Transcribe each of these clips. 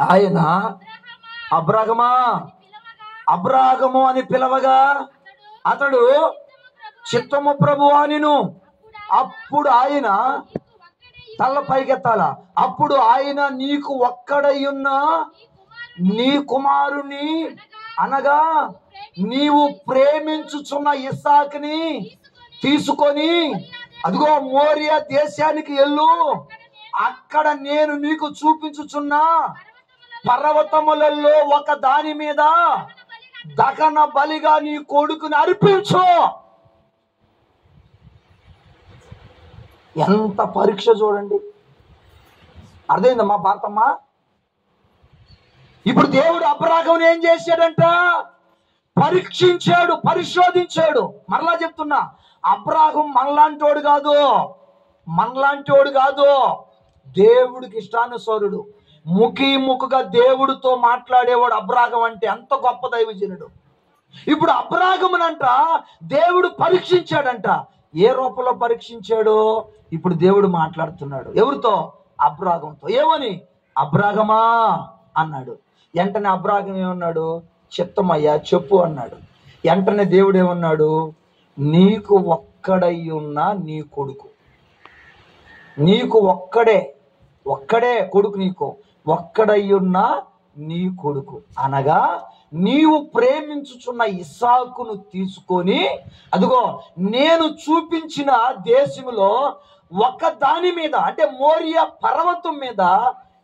ఆయన అబ్రాగమా అబ్రాగము అని పిలవగా అతడు చిత్తము ప్రభువా అనెను. అప్పుడు ఆయన తల పైకెత్తాల. అప్పుడు ఆయన నీకు ఒక్కడయ్యున్న నీ కుమారుని అనగా నీవు ప్రేమించుచున్న ఇస్సాకుని తీసుకొని అదిగో మోరియా దేశానికి వెళ్ళు, అక్కడ నేను నీకు చూపించుచున్న పర్వతములలో ఒక దాని మీద దహన బలిగా నీ కొడుకుని అర్పించు. ఎంత పరీక్ష చూడండి. అర్థమైందమ్మా భారతమ్మ? ఇప్పుడు దేవుడు అబ్రాహామును ఏం చేశాడంట? పరీక్షించాడు, పరిశోధించాడు. మరలా చెప్తున్నా, అబ్రాహాము మనలాంటోడు కాదు. దేవుడికి ఇష్టానుసారుడు, ముఖీముఖగా దేవుడితో మాట్లాడేవాడు అబ్రాహాము. అంటే అంత గొప్ప దైవజనుడు. ఇప్పుడు అబ్రాహామునంట దేవుడు పరీక్షించాడంట. ఏ రూపంలో పరీక్షించాడు? ఇప్పుడు దేవుడు మాట్లాడుతున్నాడు. ఎవరితో? అబ్రాహాముతో. ఏమని? అబ్రాహామా అన్నాడు. వెంటనే అబ్రాహాము ఏమన్నాడు? చిత్తమయ్యా చెప్పు అన్నాడు. వెంటనే దేవుడు ఏమన్నాడు? నీకు ఒక్కడయ్యున్న నీ కొడుకు, నీకు ఒక్కడే కొడుకు, నీకు ఒక్కడయ్యున్న నీ కొడుకు అనగా నీవు ప్రేమించుచున్న ఇస్సాకును తీసుకొని అదిగో నేను చూపించిన దేశంలో ఒక దాని మీద, అంటే మోరియా పర్వతం మీద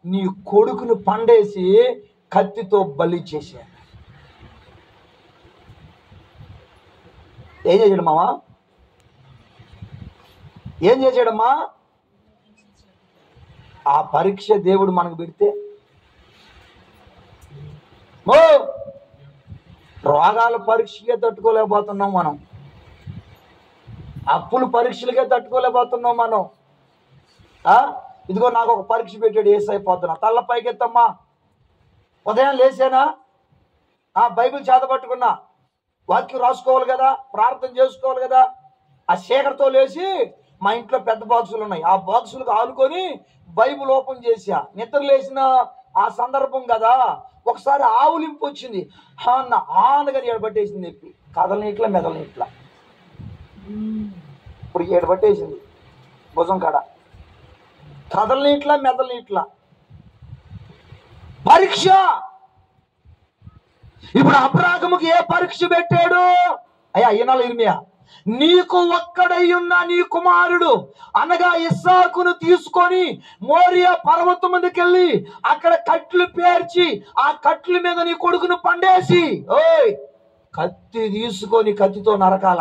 నీ కొడుకును పండేసి కత్తితో బలి చేశాడు. ఏం చేశాడు మావా? ఏం చేశాడమ్మా? ఆ పరీక్ష దేవుడు మనకు పెడితే రోగాల పరీక్షకే తట్టుకోలేకపోతున్నాం మనం, అప్పుల పరీక్షలకే తట్టుకోలేకపోతున్నాం మనం. ఇదిగో నాకు ఒక పరీక్ష పెట్టాడు ఏసైపోతున్నా. తల్ల పైకెత్తమ్మా. ఉదయం లేచానా, బైబిల్ చేతపట్టుకున్నా, వాక్యం రాసుకోవాలి కదా, ప్రార్థన చేసుకోవాలి కదా. ఆ శేఖర్తో లేచి మా ఇంట్లో పెద్ద బాక్సులు ఉన్నాయి, ఆ బాక్సులకు ఆనుకొని బైబిల్ ఓపెన్ చేసా. నిద్ర లేచిన ఆ సందర్భం కదా, ఒకసారి ఆవులింపు వచ్చింది. ఆనగాని ఏడబట్టేసింది, చెప్పి కదలనీట్లా మెదలనీట్లా. ఇప్పుడు ఏడబట్టేసింది భుజం కాడ, కదలనీట్లా మెదలనీట్లా. పరీక్ష. ఇప్పుడు అబ్రాహాముకి ఏ పరీక్ష పెట్టాడు? అయ్యా ఈనాలు ఇర్మియా, నీకు ఒక్కడయ్యున్న నీ కుమారుడు అనగా ఇస్సాకును తీసుకొని మోరియా పర్వతం మీదకి వెళ్ళి అక్కడ కట్లు పేర్చి ఆ కట్ల మీద నీ కొడుకును పండేసి కత్తి తీసుకొని కత్తితో నరకాల.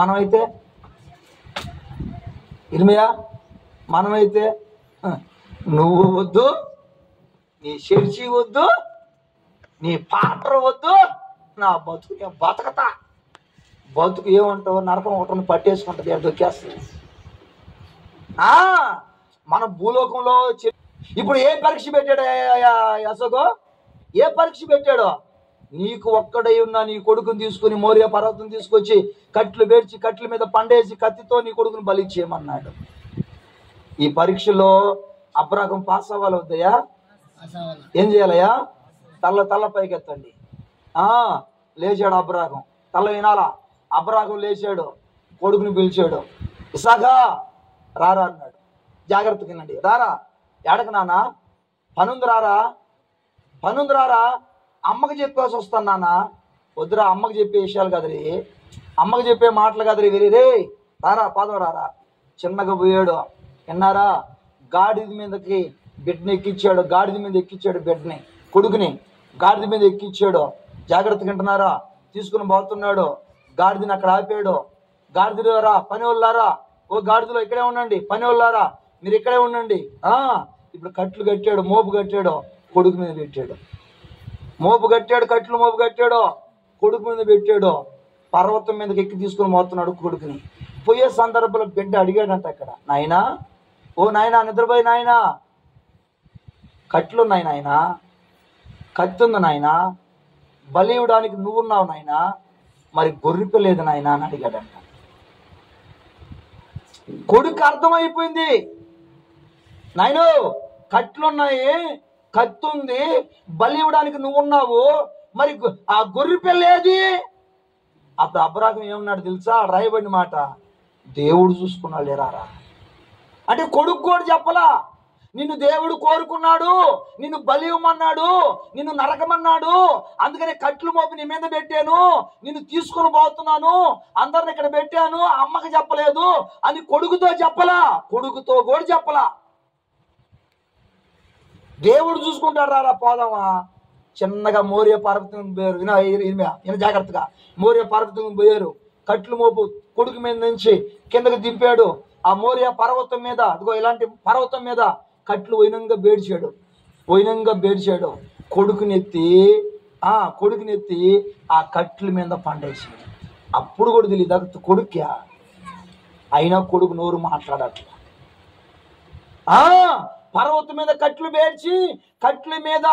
మనమైతే ఇర్మియా, మనమైతే నువ్వు వద్దు, నీ చర్చి వద్దు, నీ పాత్ర వద్దు, నా బతుకు నేను బతకతా. బతుకు ఏమంటావు? నరకం ఒకటి పట్టేసుకుంటుంది, దొక్కేస్తుంది. మన భూలోకంలో ఇప్పుడు ఏ పరీక్ష పెట్టాడు అశోకో? ఏ పరీక్ష పెట్టాడు? నీకు ఒక్కడై ఉన్న నీ కొడుకుని తీసుకుని మోరియా పర్వతం తీసుకొచ్చి కట్లు పేర్చి కట్ల మీద పండేసి కత్తితో నీ కొడుకుని బలి చేయమన్నాడు. ఈ పరీక్షలో అబ్రాహాము పాస్ అవ్వాలి వద్దయ్యా? ఏం చేయాలయ్యా? తల్ల పైకెత్తండి. లేచాడు అబ్రాహాము. తల వినాలా? అబ్రాహాము లేచాడు, కొడుకుని పిలిచాడు. ఇస్సాకా రారా అన్నాడు. జాగ్రత్తగా వినండి. రారా. ఎడకు నాన్న? పనుంది రారా. అమ్మకి చెప్పేసి వస్తాను నాన్న. వద్దురా, అమ్మకి చెప్పే విషయాలు కదరి, అమ్మకి చెప్పే మాటలు కదరి. రే రారా, పాదం రారా. చిన్నగా పోయాడు. విన్నారా? గాడిద మీదకి బిడ్డని ఎక్కించాడు, గాడిద మీద ఎక్కించాడు బిడ్డని, కొడుకుని గాడిద మీద ఎక్కించాడు. జాగ్రత్తగా వింటున్నారా? తీసుకుని పోతున్నాడు. గాడిదని అక్కడ ఆపాడు. గాడిదలారా, పని వాళ్ళారా, ఓ గాడిదలో ఇక్కడే ఉండండి, పని వాళ్ళారా మీరు ఇక్కడే ఉండండి. ఇప్పుడు కట్లు కట్టాడు, మోపు కట్టాడు, కొడుకు మీద పెట్టాడు. మోపు కట్టాడు, కట్లు మోపు కట్టాడు, కొడుకు మీద పెట్టాడు. పర్వతం మీదకి ఎక్కి తీసుకుని పోతున్నాడు కొడుకుని. పోయే సందర్భంలో బిడ్డ అడిగాడంట అక్కడ, నాయనా, ఓ నాయనా నిద్రపోయి నాయనా, కట్లున్నాయి నాయనా, కత్తి ఉంది నాయనా, బలి ఇవ్వడానికి నువ్వున్నావు నాయనా, మరి గొర్రె లేదు నాయనా అని అడిగాడంట. కొడుకు అర్థమైపోయింది, నాయనో కట్లున్నాయి, కత్తి ఉంది, బలి ఇవ్వడానికి నువ్వు ఉన్నావు, మరి ఆ గొర్రె పిల్ల ఏది? అప్పుడు అబ్రాహాము ఏమన్నాడు తెలుసా? రాయబడిన మాట, దేవుడు చూసుకున్నాడు లేరారా. అంటే కొడుకు కూడా చెప్పలా, నిన్ను దేవుడు కోరుకున్నాడు, నిన్ను బలి ఇవ్వమన్నాడు, నిన్ను నరకమన్నాడు, అందుకని కట్లు మోపి నీ మీద పెట్టాను, నిన్ను తీసుకుని పోతున్నాను, అందరిని ఇక్కడ పెట్టాను, అమ్మకి చెప్పలేదు అని కొడుకుతో చెప్పలా, కొడుకుతో కూడా చెప్పలా. దేవుడు చూసుకుంటాడు రారా, పోదామా. చిన్నగా మోరియా పర్వతం పోయారు. ఈయన జాగ్రత్తగా మోరియా పర్వతం పోయారు. కట్లు మోపు కొడుకు మీద నుంచి కిందకి దింపాడు. ఆ మోరియా పర్వతం మీద, అదిగో ఇలాంటి పర్వతం మీద కట్లు వైనంగా బేడ్చాడు. కొడుకునెత్తి ఆ కట్ల మీద పండేసాడు. అప్పుడు కూడా తెలియదు కొడుక్యా, అయినా కొడుకు నోరు మాట్లాడట్లా. పర్వతం మీద కట్లు పేర్చి కట్ల మీద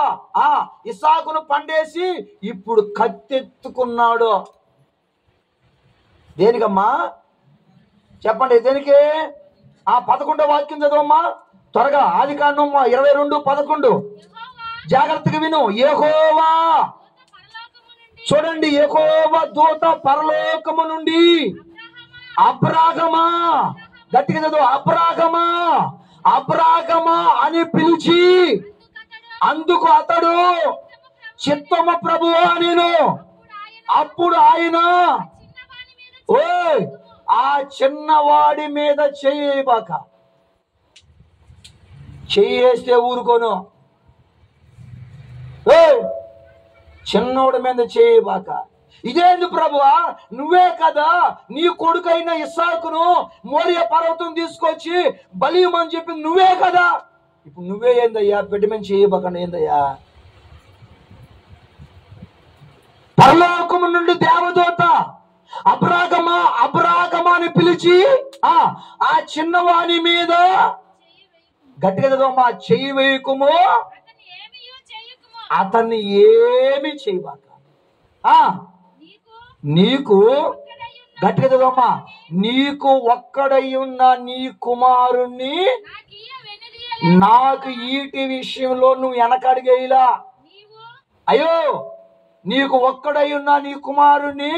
ఇస్సాకును పండేసి ఇప్పుడు కత్తెత్తుకున్నాడు. దేనికమ్మా చెప్పండి, దేనికి? 11వ వాక్యం చదవమ్మా త్వరగా. ఆదికాండం 22:11 జాగ్రత్తగా విను. యెహోవా, చూడండి, యెహోవా దూత పరలోకము నుండి అబ్రాహామా, గట్టిగా చదువు, అబ్రాహామా అని పిలిచి, అందుకు అతడు చిత్తము ప్రభువా నేను. అప్పుడు ఆయన ఆ చిన్నవాడి మీద చేయబాక, చేయేస్తే ఊరుకోను, చిన్నోడి మీద చేయబాక. ఇదేంది ప్రభువా, నువ్వే కదా నీ కొడుకైన ఇస్సాకును మోరియా పర్వతం తీసుకొచ్చి బలి ఇవ్వమని చెప్పి నువ్వే కదా, ఇప్పుడు నువ్వే ఏందయ్యా బిడ్డ మీద చేయబాకండి ఏందయ్యా? పరలోకము నుండి దేవదూత అబ్రాహామా అని పిలిచి ఆ చిన్నవాని మీద, గట్టిగా చదవమ్మా, చెయ్యి వేయకుము, అతన్ని ఏమి చేయబాక. నీకు, గట్టిగా చదవమ్మా, నీకు ఒక్కడయ్యున్న నీ కుమారుణ్ణి నాకు ఈటి విషయంలో నువ్వు వెనకడిగేలా. అయ్యో, నీకు ఒక్కడయ్యున్న నీ కుమారుణ్ణి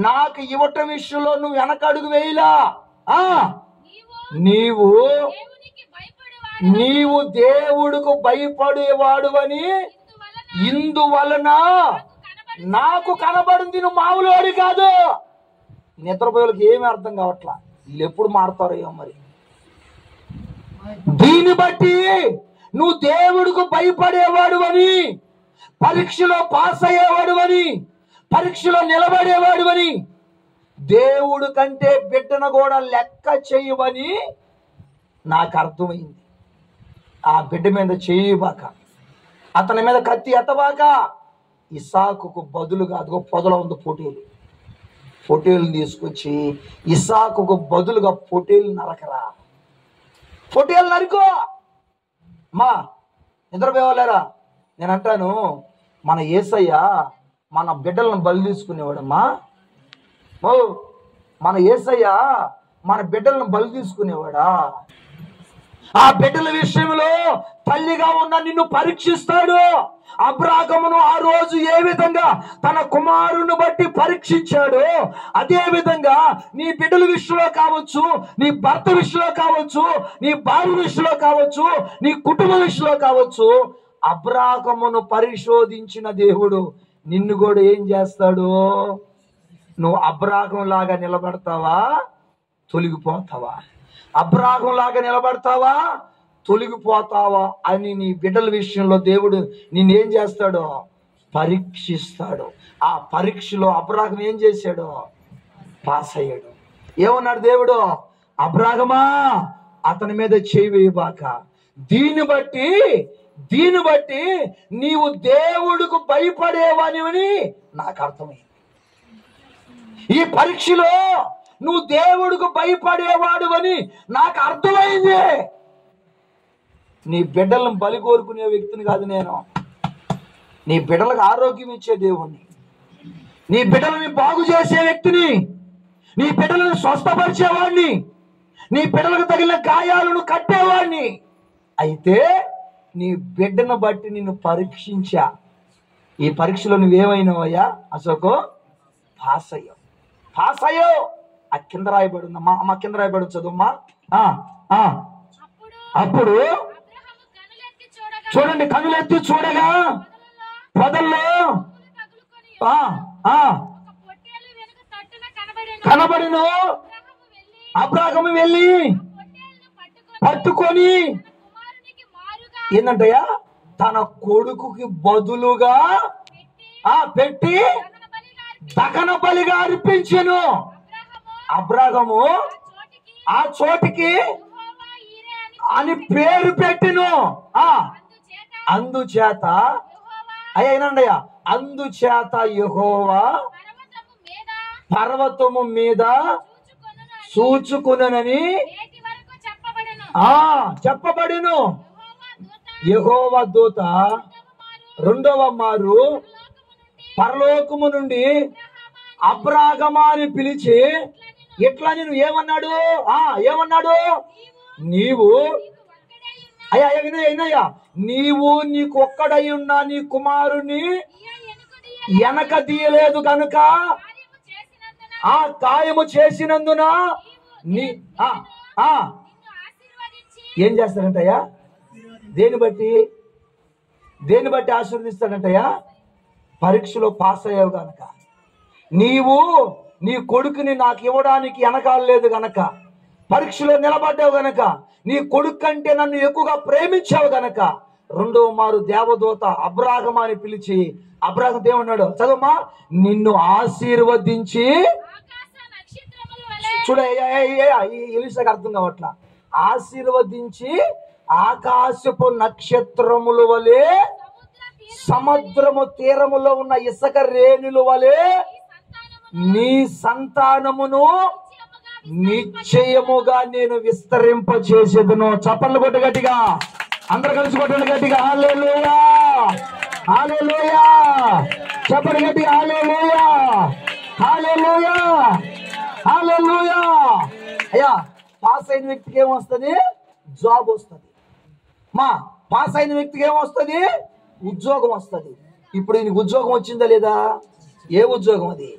నాకు ఇవ్వటం విషయంలో నువ్వు వెనకడుగు వేయలా. నీవు దేవుడికి భయపడేవాడు అని ఇందువలన నాకు కనబడింది, నువ్వు మామూలువాడి కాదు. నిద్రపోయేళ్ళకి ఏమీ అర్థం కావట్లా, వీళ్ళు ఎప్పుడు మారుతారో ఏమో మరి. దీన్ని బట్టి నువ్వు దేవుడికి భయపడేవాడు అని, పరీక్షలో పాస్ అయ్యేవాడు అని, పరీక్షలో నిలబడేవాడు అని, దేవుడు కంటే బిడ్డను కూడా లెక్క చేయవని నాకు అర్థమైంది. ఆ బిడ్డ మీద చేయబాక, అతని మీద కత్తి ఎత్తబాక. ఇస్సాకుకు బదులుగా, అదిగో పొదలో ఉంది పొటేలు తీసుకొచ్చి ఇస్సాకుకు బదులుగా పొటేలు నరకరా, పొటేలు నరుకో. మా నిద్రపోవాలేరా, నేను అంటాను, మన యేసయ్య మన బిడ్డలను బలి తీసుకునేవాడమ్మా. మన యేసయ్య మన బిడ్డలను బలి తీసుకునేవాడా? ఆ బిడ్డల విషయంలో తల్లిగా ఉన్న నిన్ను పరీక్షిస్తాడు. అబ్రాహామును ఆ రోజు ఏ విధంగా తన కుమారుని బట్టి పరీక్షించాడో అదే విధంగా నీ బిడ్డల విషయంలో కావచ్చు, నీ భర్త విషయంలో కావచ్చు, నీ భార్య విషయంలో కావచ్చు, నీ కుటుంబ విషయంలో కావచ్చు, అబ్రాహామును పరిశోధించిన దేవుడు నిన్ను కూడా ఏం చేస్తాడు? నువ్వు అబ్రాహాము లాగా నిలబడతావా, తొలగిపోతావా? అబ్రాహాము లాగా నిలబడతావా, తొలగిపోతావా అని నీ బిడ్డల విషయంలో దేవుడు నిన్నేం చేస్తాడో పరీక్షిస్తాడు. ఆ పరీక్షలో అబ్రాహాము ఏం చేశాడో పాస్ అయ్యాడు. ఏమన్నాడు దేవుడు? అబ్రాహామా, అతని మీద చేయి వేయబాక. దీన్ని బట్టి నీవు దేవుడికి భయపడేవానివని నాకు అర్థమైంది. ఈ పరీక్షలో నువ్వు దేవుడికి భయపడేవాడు అని నాకు అర్థమైంది. నీ బిడ్డలను బలి కోరుకునే వ్యక్తిని కాదు నేను. నీ బిడ్డలకు ఆరోగ్యం ఇచ్చే దేవుణ్ణి, నీ బిడ్డలని బాగు చేసే వ్యక్తిని, నీ బిడ్డలను స్వస్థపరిచేవాడిని, నీ బిడ్డలకు తగిలిన గాయాలను కట్టేవాడిని. అయితే నీ బిడ్డను బట్టి నిన్ను పరీక్షించా. ఈ పరీక్షలో నువ్వేమైనావయ్యా అశోకు? పాస్ అయ్యావు. పాస్ అయ్యావు. ఆ కింద రాయబడి ఉందమ్మా, అమ్మ కింద రాయబడి చదువుమ్మా. అప్పుడు చూడండి, కనులెత్తి చూడగా పొదల్లో కనబడిను. అబ్రాహాము వెళ్ళి పట్టుకొని ఏంటంటయ్యా తన కొడుకుకి బదులుగా పెట్టి దహన బలిగా అర్పించెను. అబ్రాహాము ఆ చోటికి అని పేరు పెట్టెను. అందుచేత అయ్యా అందుచేత యెహోవా పర్వతము మీద చూచుకునని చెప్పబడిను. యెహోవా దూత రెండవ మారు పరలోకము నుండి అబ్రాహాముని పిలిచి ఇట్లా నేను ఏమన్నాడు? ఏమన్నాడు? నీవు వినయ్యా, నీవు నీకు ఒక్కడై ఉన్న నీ కుమారుని వెనక తీయలేదు కనుక ఆ కార్యము చేసినందున ఏం చేస్తాడంటయ్యా? దేని బట్టి ఆశీర్వదిస్తాడంటయ్యా? పరీక్షలో పాస్ అయ్యావు గనక, నీవు నీ కొడుకుని నాకు ఇవ్వడానికి వెనకాలేదు గనక, పరీక్షలో నిలబడ్డావు గనక, నీ కొడుకు కంటే నన్ను ఎక్కువగా ప్రేమించావు గనక రెండవ మారు దేవదూత అబ్రాహాముని పిలిచి అబ్రాహాము ఏమన్నాడు చదవమ్మా? నిన్ను ఆశీర్వదించి చూడ ఎలీషాకి అర్థం కావట్లా. ఆశీర్వదించి ఆకాశపు నక్షత్రముల వలె సముద్రము తీరములో ఉన్న ఇసుక రేణుల వలె నీ సంతానమును నిశ్చయముగా నేను విస్తరింపచేసేదను. చప్పట్లు కొట్టు గట్టిగా, అందరు కలిసి కొట్టండి గట్టిగా. హల్లెలూయా, హల్లెలూయా, చెప్పండి గట్టిగా. హల్లెలూయా, హల్లెలూయా, హల్లెలూయా. అయ్యా పాస్ అయిన వ్యక్తికి ఏమొస్తుంది? జాబ్ వస్తుంది. పాస్ అయిన వ్యక్తికి ఏమొస్తుంది? ఉద్యోగం వస్తుంది. ఇప్పుడు నీకు ఉద్యోగం వచ్చిందా లేదా? ఏ ఉద్యోగం అది?